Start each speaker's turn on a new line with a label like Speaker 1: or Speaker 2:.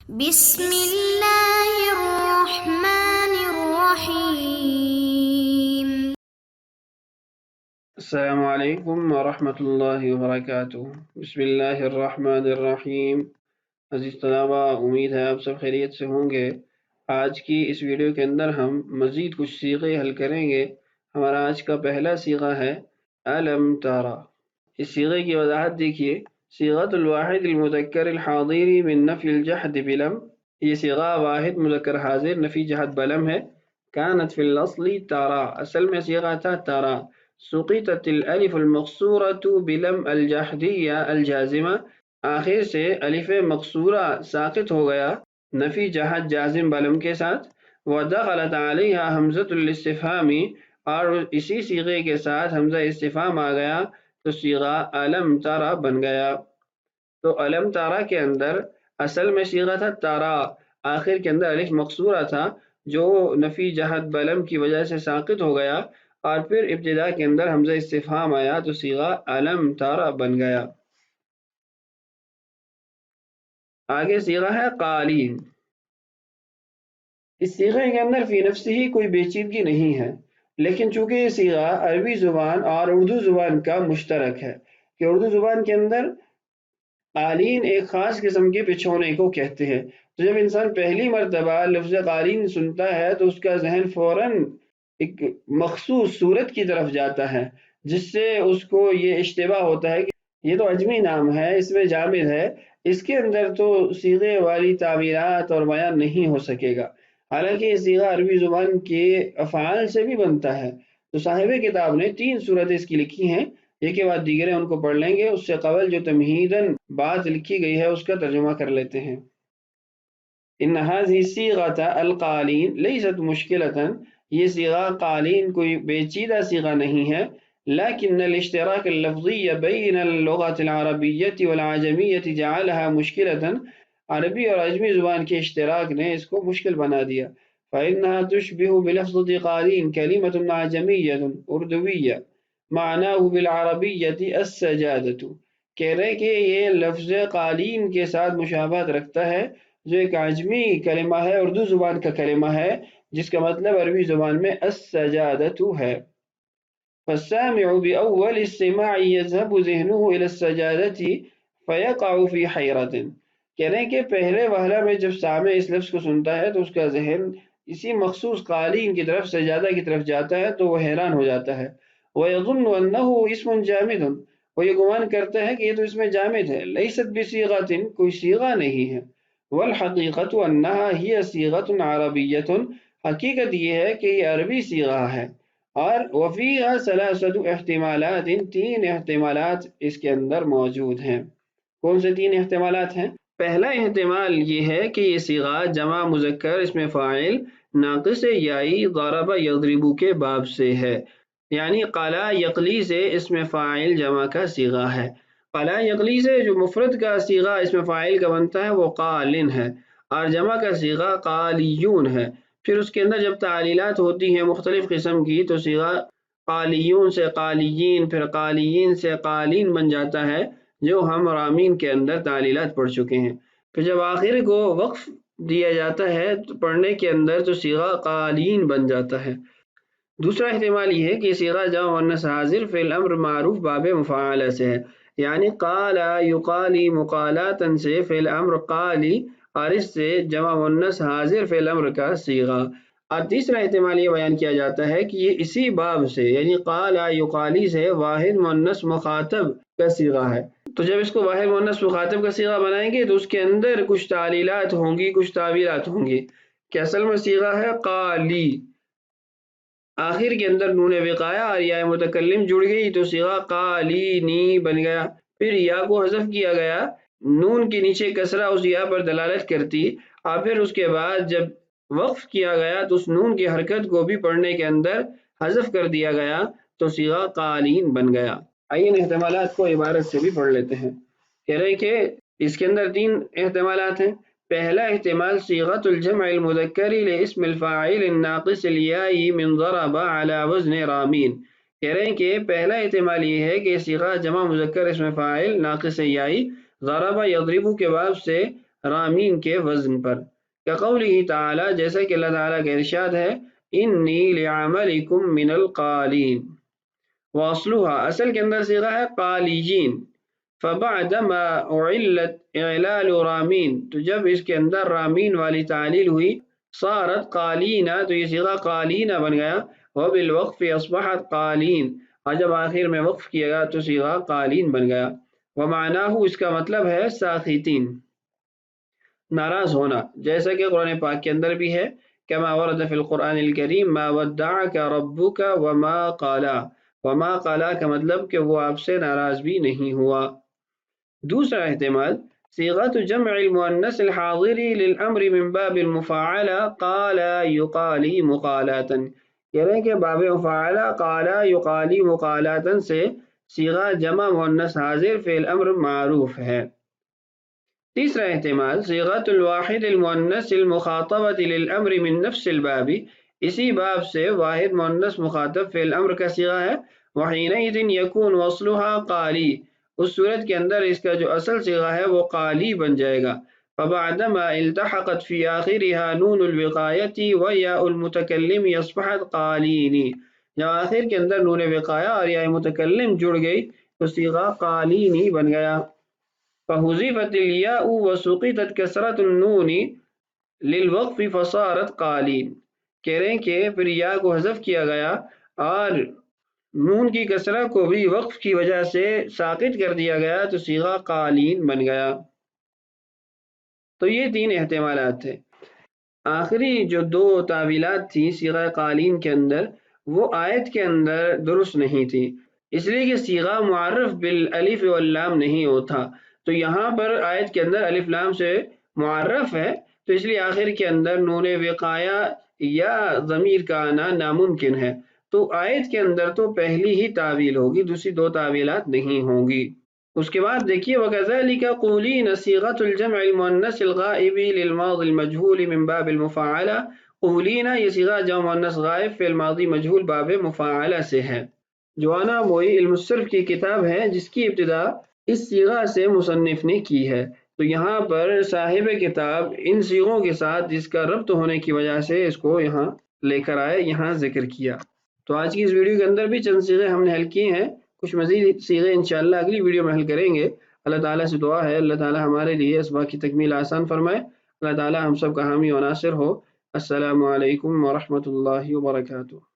Speaker 1: بسم اللہ الرحمن الرحیم۔
Speaker 2: السلام علیکم ورحمۃ اللہ وبرکاتہ۔ بسم اللہ الرحمن الرحیم۔ عزیز طلبہ، امید ہے آپ سب خیریت سے ہوں گے۔ آج کی اس ویڈیو کے اندر ہم مزید کچھ صیغے حل کریں گے۔ ہمارا آج کا پہلا صیغہ ہے الم ترى۔ اس صیغے کی وضاحت دیکھیے۔ صیغۃ الواحد المذکر الحاضر من نفی الجحد بلم، یہ صیغہ واحد مذکر حاضر نفی جہد بلم ہے۔ کانت فی الاصل ترى، اصل میں صیغہ تھا ترى۔ سقطت الالف المقصورة بلم الجحدیہ الجازمہ، آخر سے الف مقصورہ ساقط ہو گیا نفی جہد جازم بلم کے ساتھ۔ ودخلت علیہا حمزۃ الاستفہام، اور اسی صیغے کے ساتھ حمزہ استفہام آ گیا تو صیغہ الم ترى بن گیا۔ تو الم ترى کے اندر اصل میں صیغہ تھا ترى، آخر کے اندر الف مقصورہ تھا جو نفی جہد بلم کی وجہ سے ساقط ہو گیا، اور پھر ابتدا کے اندر حمزہ استفہام آیا تو صیغہ الم ترى بن گیا۔ آگے صیغہ ہے قالین۔ اس صیغے کے اندر فی نفسی ہی کوئی پیچیدگی نہیں ہے، لیکن چونکہ یہ صیغہ عربی زبان اور اردو زبان کا مشترک ہے کہ اردو زبان کے اندر قالین ایک خاص قسم کے بچھونے کو کہتے ہیں، تو جب انسان پہلی مرتبہ لفظ قالین سنتا ہے تو اس کا ذہن فوراً ایک مخصوص صورت کی طرف جاتا ہے، جس سے اس کو یہ اشتباہ ہوتا ہے کہ یہ تو عجمی نام ہے، اس میں جامد ہے، اس کے اندر تو صیغے والی تعبیرات اور بیان نہیں ہو سکے گا۔ حالانکہ یہ صیغہ عربی زبان کے افعال سے بھی بنتا ہے۔ تو صاحب کتاب نے 3 صورتیں اس کی لکھی ہیں، ایک کے بعد دیگریں ان کو پڑھ لیں گے۔ اس سے قبل جو تمہیداً بات لکھی گئی ہے اس کا ترجمہ کر لیتے ہیں۔ ان هذه الصيغة القالین لیست مشکلۃ، یہ صیغہ قالین کوئی پیچیدہ صیغہ نہیں ہے، لیکن الاشتراک اللفظی بین اللغة العربیة والعجمیة جعلها مشکلۃ، عربی اور عجمی زبان کے اشتراک نے اس کو مشکل بنا دیا۔ فإنها تشبه بلفظة قالین كلمة عجمیة اردویہ معناه بالعربیة السجادة، کہہ رہے کہ یہ لفظ قالین کے ساتھ مشابہت رکھتا ہے جو ایک عجمی کلمہ ہے، اردو زبان کا کلمہ ہے، جس کا مطلب عربی زبان میں السجادة ہے۔ فالسامع بأول السماع يذهب ذهنه إلى السجادة فيقع في حيرة، کہہ رہے ہیں کہ پہلے وہلہ میں جب سامع اس لفظ کو سنتا ہے تو اس کا ذہن اسی مخصوص قالین کی طرف، سجادہ کی طرف جاتا ہے تو وہ حیران ہو جاتا ہے۔ ويظن أنه اسم جامد، وہ یہ گمان کرتا ہے کہ یہ تو اس میں جامد ہے۔ لیست بصیغۃ، کوئی صیغہ نہیں ہے۔ والحقیقت انہا ہی صیغۃ عربیۃ، حقیقت یہ ہے کہ یہ عربی صیغہ ہے، اور وفیہا ثلاثۃ احتمالات، 3 احتمالات اس کے اندر موجود ہیں۔ کون سے 3 احتمالات ہیں؟ پہلا احتمال یہ ہے کہ یہ صیغہ جمع مذکر اسم فاعل ناقص یائی ضرب یضرب کے باب سے ہے، یعنی قلا یقلی سے اسم فاعل جمع کا صیغہ ہے۔ قلا یقلی سے جو مفرد کا صیغہ اسم فاعل کا بنتا ہے وہ قالن ہے، اور جمع کا صیغہ قالیون ہے۔ پھر اس کے اندر جب تعلیلات ہوتی ہیں مختلف قسم کی تو صیغہ قالیون سے قالیین، پھر قالیین سے قالین بن جاتا ہے، جو ہم رامین کے اندر تعلیلات پڑھ چکے ہیں۔ پھر جب آخر کو وقف دیا جاتا ہے تو پڑھنے کے اندر تو صیغہ قالین بن جاتا ہے۔ دوسرا احتمال یہ ہے کہ صیغہ جمع مؤنث حاضر فعل امر معروف باب مفاعلہ سے ہے، یعنی قال یقالی مقالاتن سے فعل امر قالی، اور اس سے جمع مؤنث حاضر فعل امر کا صیغہ۔ اور تیسرا احتمال یہ بیان کیا جاتا ہے کہ یہ اسی باب سے، یعنی قال یقالی سے واحد مؤنث مخاطب کا صیغہ ہے۔ تو جب اس کو واحد مؤنث مخاطب کا صیغہ بنائیں گے تو اس کے اندر کچھ تعلیلات ہوں گی، کچھ تعبیرات ہوں گی کہ اصل میں صیغہ ہے قالی، آخر کے اندر نون وقایا اور یا متکلم جڑ گئی تو صیغہ قالینی بن گیا۔ پھر یا کو حذف کیا گیا، نون کے نیچے کسرہ اس یا پر دلالت کرتی، اور پھر اس کے بعد جب وقف کیا گیا تو اس نون کی حرکت کو بھی پڑھنے کے اندر حذف کر دیا گیا تو صیغہ قالین بن گیا۔ آئیے ان احتمالات کو عبارت سے بھی پڑھ لیتے ہیں۔ کہہ رہے کہ اس کے اندر 3 احتمالات ہیں۔ پہلا احتمال صیغۃ الجمع المذکر لاسم الفاعل الناقص الیائی من ضرب علی وزن رامین، کہہ رہے ہیں کہ پہلا احتمال یہ ہے کہ صیغہ جمع مذکر اسم فاعل ناقص یائی ضرب یضرب کے باب سے رامین کے وزن پر، کقولہ تعالی جیسا کہ اللہ تعالیٰ کا ارشاد ہے انی لعملکم من القالین، واصلها اصل کے اندر صیغہ ہے قالیین، فبعدما اعلت اعلال رامین تو جب اس کے اندر رامین والی تعلیل ہوئی صارت قالینہ تو یہ صیغہ قالینہ بن گیا، وبالوقف اصبحت قالین اور جب آخر میں وقف کیا گیا تو صیغہ قالین بن گیا، ومعناہ اس کا مطلب ہے ساخطین ناراض ہونا، جیسا کہ قرآن پاک کے اندر بھی ہے کما ورد فی القرآن الکریم ما ودعک ربک وما قالا، وما قالا کا مطلب کہ وہ آپ سے ناراض بھی نہیں ہوا۔ دوسرا احتمال صیغۃ جمع المؤنث الحاضر للامر من باب المفاعلہ قال یقالی مقالاتا، کہہ رہے ہیں کہ باب مفاعلہ قال یقالی مقالاتا سے صیغہ جمع مؤنث حاضر فعل امر معروف ہے۔ تیسرا احتمال صیغۃ الواحد المؤنث المخاطبۃ للامر من نفس الباب، اسی باب سے واحد مؤنث مخاطب فعل امر کا صیغہ ہے، وحینئذ یکون وصلها قالی اس صورت کے اندر اس کا جو اصل صیغہ ہے وہ قالی بن جائے گا، فبعدما التحقت فی آخرها نون الوقایۃ ویاء المتکلم اصبحت قالین، جب آخر کے اندر نون وقایہ اور یا متکلم جڑ گئی تو صیغہ قالینی بن گیا، فحذفت الیاء وسقطت کسرۃ النون للوقف فصارت قالین، کہہ رہے ہیں کہ پھر یا کو حذف کیا گیا اور نون کی کسرہ کو بھی وقف کی وجہ سے ساقط کر دیا گیا تو صیغہ قالین بن گیا۔ تو یہ تین احتمالات تھے۔ آخری جو دو تعویلات تھیں صیغہ قالین کے اندر وہ آیت کے اندر درست نہیں تھی، اس لیے کہ صیغہ معرف بالالف واللام نہیں ہوتا، تو یہاں پر آیت کے اندر الف لام سے معرف ہے تو اس لیے آخر کے اندر نون وقایہ یا ضمیر کا آنا ناممکن ہے، تو آیت کے اندر تو پہلی ہی تعویل ہوگی، دوسری دو تعویلات نہیں ہوں گی۔ اس کے بعد دیکھیے وَكَذَلِكَ قُولِينَ صِيغَةُ الْجَمْعِ الْمُؤَنَّثِ الْغَائِبِ لِلْمَاضِ الْمَجْهُولِ مِنْ بَابِ الْمُفَاعَلَةِ، قولینہ یہ صیغہ جمع مؤنث غائب فعل ماضی مجہول باب مفاعلہ سے ہے۔ جوانا موئی علم الصرف کی کتاب ہے جس کی ابتدا اس صیغہ سے مصنف نے کی ہے، تو یہاں پر صاحب کتاب ان صیغوں کے ساتھ جس کا ربط ہونے کی وجہ سے اس کو یہاں لے کر آئے، یہاں ذکر کیا۔ تو آج کی اس ویڈیو کے اندر بھی چند صیغے ہم نے حل کیے ہیں، کچھ مزید صیغے انشاءاللہ اگلی ویڈیو میں حل کریں گے۔ اللہ تعالیٰ سے دعا ہے اللہ تعالیٰ ہمارے لیے اسباق کی تکمیل آسان فرمائے، اللہ تعالیٰ ہم سب کا حامی و ناصر ہو۔ السلام علیکم ورحمۃ اللہ وبرکاتہ۔